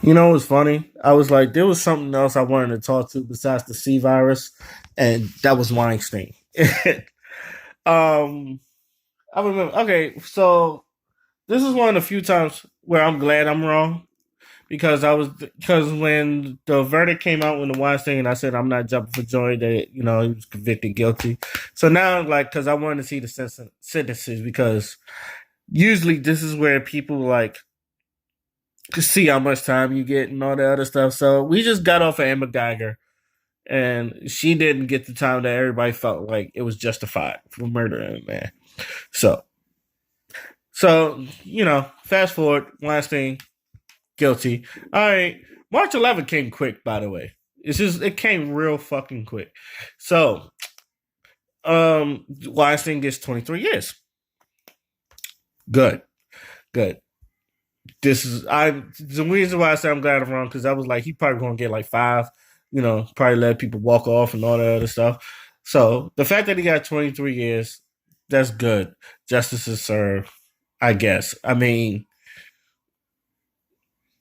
You know what's funny? I was like, there was something else I wanted to talk to besides the C virus, and that was Weinstein. um, I remember. Okay, so this is one of the few times where I'm glad I'm wrong because when the verdict came out when the Weinstein, I said I'm not jumping for joy that he was convicted guilty. So now, like, because I wanted to see the sentences because usually this is where people like to see how much time you get and all that other stuff. So we just got off of Emma Geiger, and she didn't get the time that everybody felt like it was justified for murdering a man. So, fast forward, Weinstein guilty. All right, March 11th came quick, by the way. It came real fucking quick. So, Weinstein gets 23 years. Good, good. This is the reason why I say I'm glad I'm wrong because I was like he probably gonna get like 5, probably let people walk off and all that other stuff. So the fact that he got 23 years, that's good. Justice is served, I guess. I mean,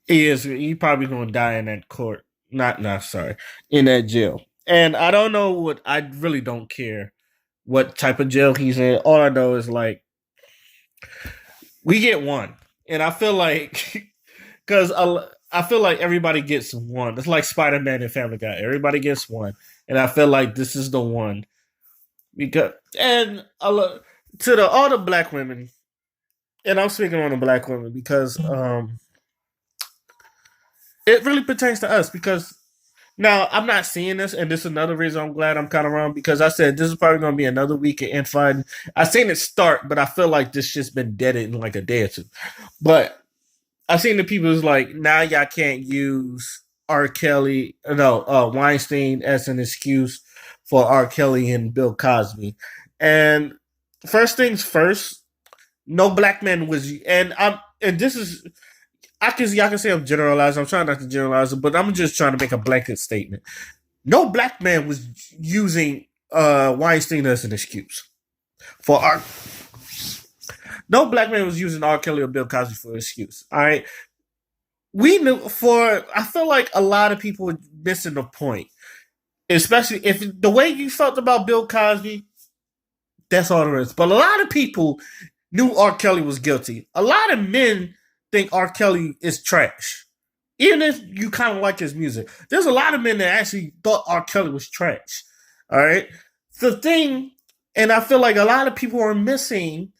he probably gonna die in that court. Not sorry, in that jail. And I don't know what I really don't care what type of jail he's in. All I know is like we get one. And I feel like because I feel like everybody gets one. It's like Spider Man and Family Guy. Everybody gets one, and I feel like this is the one because to all the black women, and I'm speaking on the black women because it really pertains to us because now I'm not seeing this, and this is another reason I'm glad I'm kind of wrong because I said this is probably going to be another week of infighting. I seen it start, but I feel like this shit's been dead in like a day or two. But I seen the people who's like, now y'all can't use R. Kelly, no, Weinstein as an excuse for R. Kelly and Bill Cosby. And first things first, no black man was, and this is, y'all can say I'm generalizing. I'm trying not to generalize it, but I'm just trying to make a blanket statement. No black man was using Weinstein as an excuse for R. No black man was using R. Kelly or Bill Cosby for an excuse. All right, we knew for I feel like a lot of people were missing the point. Especially if the way you felt about Bill Cosby, that's all there is. But a lot of people knew R. Kelly was guilty. A lot of men think R. Kelly is trash. Even if you kind of like his music. There's a lot of men that actually thought R. Kelly was trash. All right. The thing, and I feel like a lot of people are missing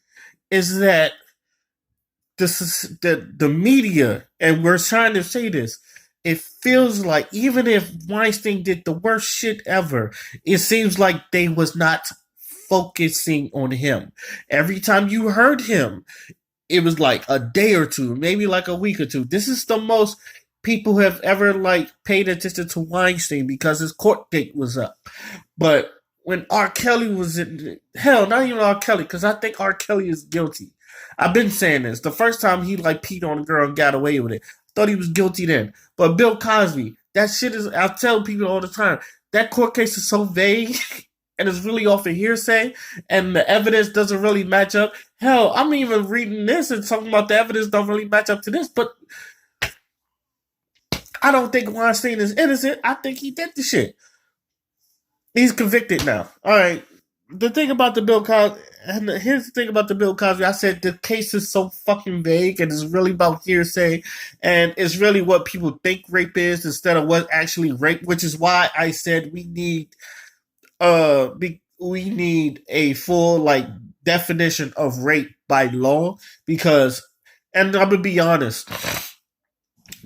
is that this is the media, and we're trying to say this. It feels like even if Weinstein did the worst shit ever, it seems like they was not focusing on him. Every time you heard him, it was like a day or two, maybe like a week or two. This is the most people have ever like paid attention to Weinstein because his court date was up. But when R. Kelly was in hell, not even R. Kelly, because I think R. Kelly is guilty. I've been saying this. The first time he like peed on a girl and got away with it, thought he was guilty then. But Bill Cosby, that shit is. I tell people all the time that court case is so vague and it's really off of hearsay, and the evidence doesn't really match up. Hell, I'm even reading this and talking about the evidence don't really match up to this, but I don't think Weinstein is innocent. I think he did the shit. He's convicted now. All right. The thing about the Bill Cosby, and here's the thing about the Bill Cosby. I said the case is so fucking vague, and it's really about hearsay, and it's really what people think rape is instead of what actually rape. Which is why I said we need a full like definition of rape by law because, and I'm gonna be honest,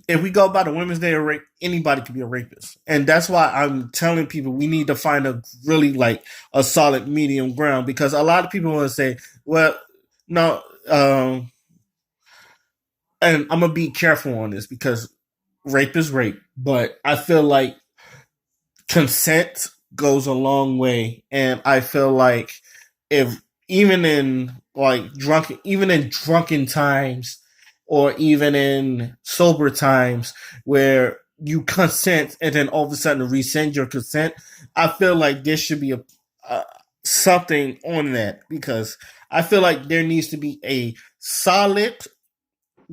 if we go by the Women's Day of Rape, anybody can be a rapist. And that's why I'm telling people we need to find a really like a solid medium ground because a lot of people want to say, well, no, and I'm going to be careful on this because rape is rape. But I feel like consent goes a long way. And I feel like if even in drunken times, or even in sober times where you consent and then all of a sudden rescind your consent, I feel like there should be a something on that because I feel like there needs to be a solid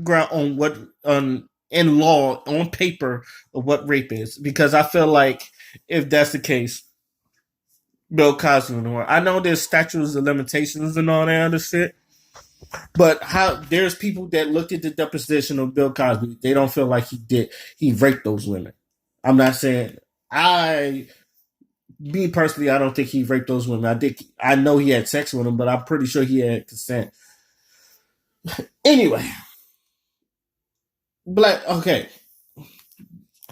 ground on what on in law on paper of what rape is, because I feel like if that's the case, Bill Cosby would I know there's statutes of limitations and all that other shit, but how there's people that looked at the deposition of Bill Cosby, they don't feel like he raped those women. I'm not saying I me personally, I don't think he raped those women. I know he had sex with them, but I'm pretty sure he had consent. Anyway, Black. Okay,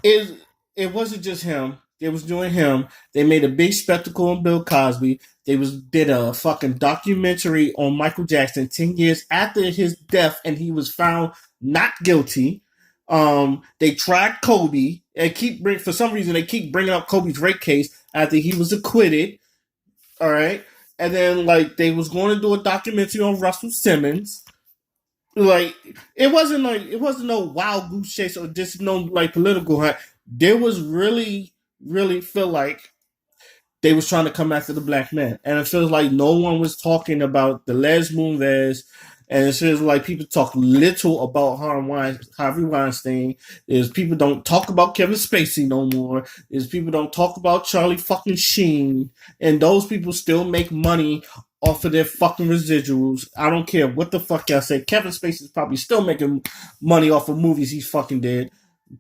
it it wasn't just him. It was doing him. They made a big spectacle on Bill Cosby. They did a fucking documentary on Michael Jackson 10 years after his death, and he was found not guilty. They tried Kobe and for some reason they keep bringing up Kobe's rape case after he was acquitted. All right, and then like they was going to do a documentary on Russell Simmons. Like it wasn't no wild goose chase or just no like political hunt. There was really feel like they was trying to come after the black man, and it feels like no one was talking about the Les Moonves, and it feels like people talk little about Harvey Weinstein. Is people don't talk about Kevin Spacey no more. Is people don't talk about Charlie fucking Sheen, and those people still make money off of their fucking residuals. I don't care what the fuck y'all say. Kevin Spacey is probably still making money off of movies he fucking did.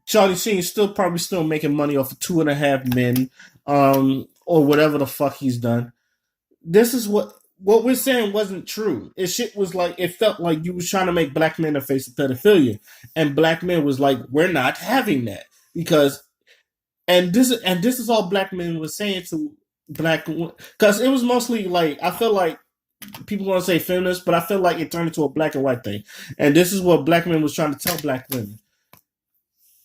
Charlie Sheen is still probably still making money off of 2.5 Men, or whatever the fuck he's done. This is what we're saying wasn't true. It shit was like it felt like you was trying to make black men a face of pedophilia, and black men was like, we're not having that because this is all black men was saying to black because it was mostly like I feel like people want to say feminist, but I feel like it turned into a black and white thing, and this is what black men was trying to tell black women.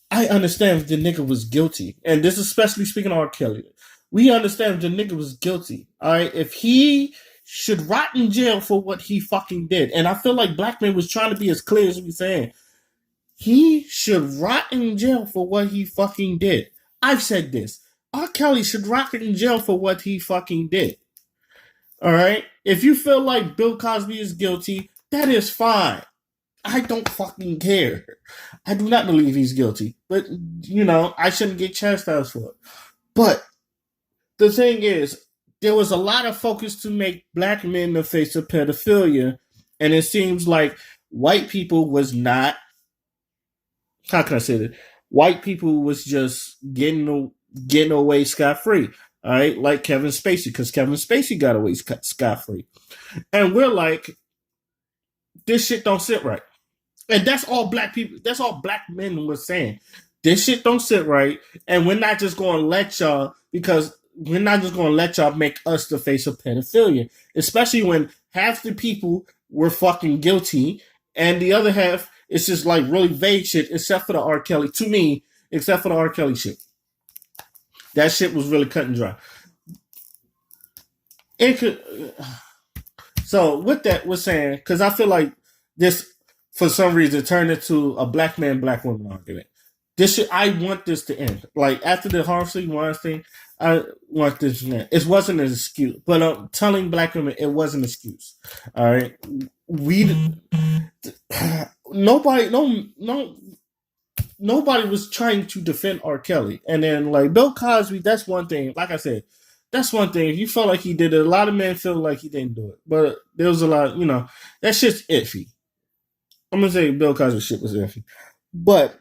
I understand if the nigga was guilty, and this is especially speaking of R. Kelly. We understand if the nigga was guilty. All right, if he should rot in jail for what he fucking did, and I feel like black men was trying to be as clear as we saying he should rot in jail for what he fucking did. I've said this. R. Kelly should rot in jail for what he fucking did. All right, if you feel like Bill Cosby is guilty, that is fine. I don't fucking care. I do not believe he's guilty. But, I shouldn't get chastised for it. But the thing is, there was a lot of focus to make black men the face of pedophilia. And it seems like white people was not, how can I say that? White people was just getting away scot-free. All right? Like Kevin Spacey, because Kevin Spacey got away scot-free. And we're like, this shit don't sit right. And that's all black people, that's all black men were saying. This shit don't sit right, and we're not just going to let y'all, because we're not just going to let y'all make us the face of pedophilia, especially when half the people were fucking guilty, and the other half is just like really vague shit, except for the R. Kelly, to me, except for the R. Kelly shit. That shit was really cut and dry. It could, so with that, we're saying, because I feel like this, for some reason, turned into a black man, black woman argument. I want this to end. Like after the Harvey Weinstein, I want this to end. It wasn't an excuse, but telling black women it wasn't an excuse. All right, we nobody, nobody was trying to defend R. Kelly, and then like Bill Cosby, that's one thing. Like I said, that's one thing. If you felt like he did it, a lot of men feel like he didn't do it, but there was a lot. That shit's iffy. I'm gonna say Bill Cosby shit was iffy, but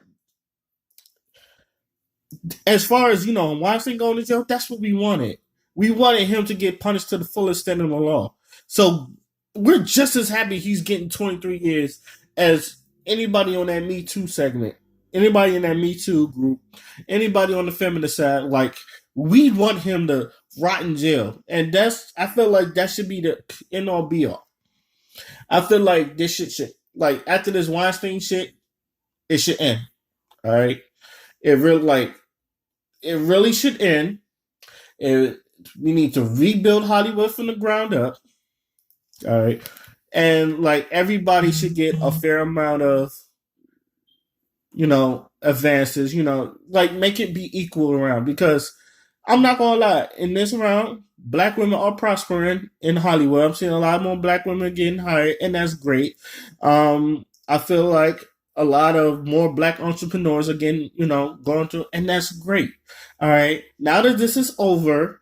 as far as Weinstein going to jail, that's what we wanted. We wanted him to get punished to the fullest extent of the law. So we're just as happy he's getting 23 years as anybody on that Me Too segment, anybody in that Me Too group, anybody on the feminist side. Like we want him to rot in jail, and I feel like that should be the end all be all. I feel like this shit should. Like after this Weinstein shit, it should end. All right, it really should end. We need to rebuild Hollywood from the ground up. All right, and like everybody should get a fair amount of, advances. Like make it be equal around, because I'm not gonna lie, in this round, black women are prospering in Hollywood. I'm seeing a lot more black women getting hired, and that's great. I feel like a lot of more black entrepreneurs are getting, going to, and that's great. All right. Now that this is over,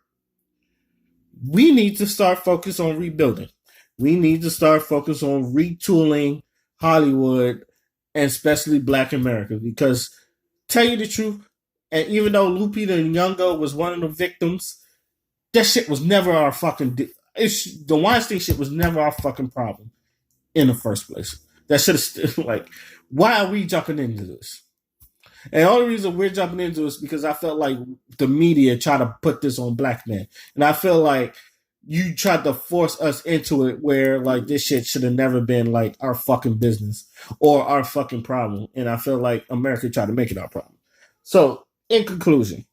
we need to start focus on rebuilding. We need to start focus on retooling Hollywood and especially Black America. Because tell you the truth, and even though Lupita Nyong'o was one of the victims, that shit was never our fucking. The Weinstein shit was never our fucking problem in the first place. That should have like, why are we jumping into this? And the only reason we're jumping into it is because I felt like the media tried to put this on black men. And I feel like you tried to force us into it where like this shit should have never been like our fucking business or our fucking problem. And I feel like America tried to make it our problem. So in conclusion,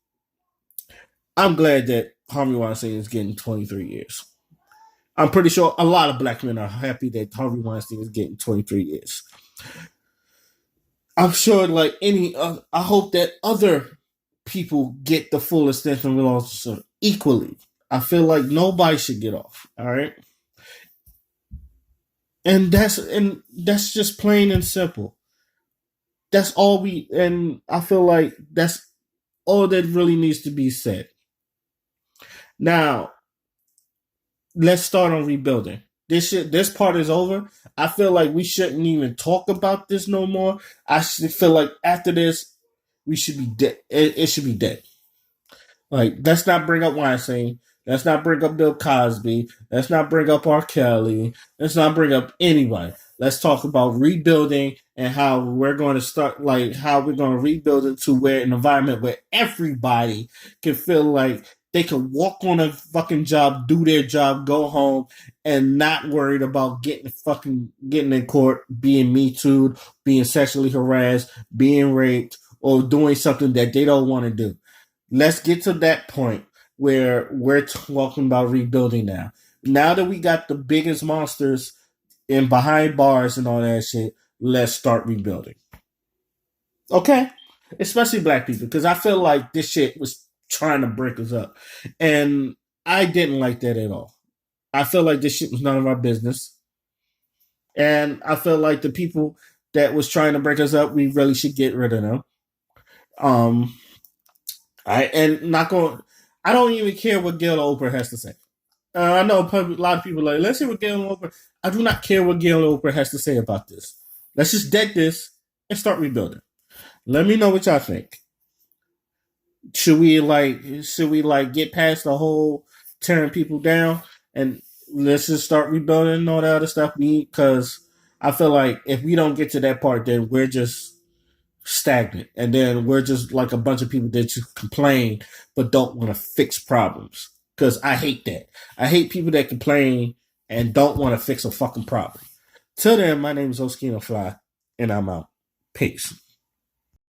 I'm glad that Harvey Weinstein is getting 23 years. I'm pretty sure a lot of black men are happy that Harvey Weinstein is getting 23 years. I'm sure, like I hope that other people get the full extent of it equally. I feel like nobody should get off. All right, and that's just plain and simple. That's all and I feel like that's all that really needs to be said. Now, let's start on rebuilding. This part is over. I feel like we shouldn't even talk about this no more. I feel like after this, we should be dead. It should be dead. Like, let's not bring up Weinstein. Let's not bring up Bill Cosby. Let's not bring up R. Kelly. Let's not bring up anybody. Let's talk about rebuilding and how we're going to start, like, how we're going to rebuild it to where an environment where everybody can feel like they can walk on a fucking job, do their job, go home, and not worried about getting in court, being me too'd, being sexually harassed, being raped, or doing something that they don't want to do. Let's get to that point where we're talking about rebuilding now. Now that we got the biggest monsters in behind bars and all that shit, let's start rebuilding. Okay? Especially black people, because I feel like this shit was trying to break us up. And I didn't like that at all. I feel like this shit was none of our business. And I feel like the people that was trying to break us up, we really should get rid of them. Um, and not going. I don't even care what Gail Oprah has to say. I know a lot of people are like, let's hear what Gail Oprah. I do not care what Gail Oprah has to say about this. Let's just dead this and start rebuilding. Let me know what y'all think. Should we get past the whole tearing people down and let's just start rebuilding and all that other stuff? Because I feel like if we don't get to that part, then we're just stagnant, and then we're just like a bunch of people that just complain but don't want to fix problems. Because I hate that. I hate people that complain and don't want to fix a fucking problem. Till then, my name is Oskino Fly, and I'm out. Peace.